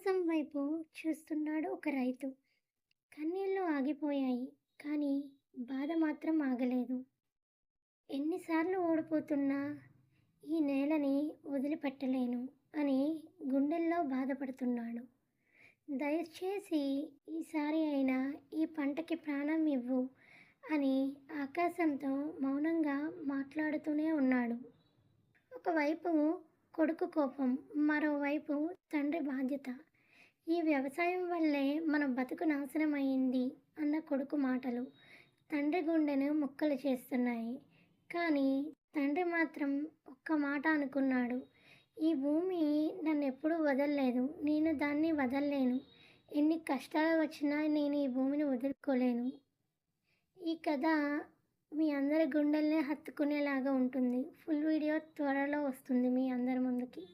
ఆకాశం వైపు చూస్తున్నాడు ఒక రైతు. కన్నీళ్లు ఆగిపోయాయి. కానీ బాధ మాత్రం ఆగలేదు. ఎన్నిసార్లు ఓడిపోతున్నా ఈ నేలని వదిలిపెట్టలేను అని గుండెల్లో బాధపడుతున్నాడు. దయచేసి ఈసారి అయినా ఈ పంటకి ప్రాణం ఇవ్వు అని ఆకాశంతో మౌనంగా మాట్లాడుతూనే ఉన్నాడు. ఒకవైపు కొడుకు కోపం, మరోవైపు తండ్రి బాధ్యత. ఈ వ్యవసాయం వల్లే మన బతుకు నాశనమయ్యింది అన్న కొడుకు మాటలు తండ్రి గుండెను ముక్కలు చేస్తున్నాయి. కానీ తండ్రి మాత్రం ఒక్క మాట అనుకున్నాడు. ఈ భూమి నన్నెప్పుడూ వదల్లేదు. నేను దాన్ని వదల్లేను. ఎన్ని కష్టాలు వచ్చినా నేను ఈ భూమిని వదులుకోలేను. ఈ కథ మీ అందరి గుండెల్ని హత్తుకునేలాగా ఉంటుంది. ఫుల్ వీడియో త్వరలో వస్తుంది మీ అందరి ముందుకి.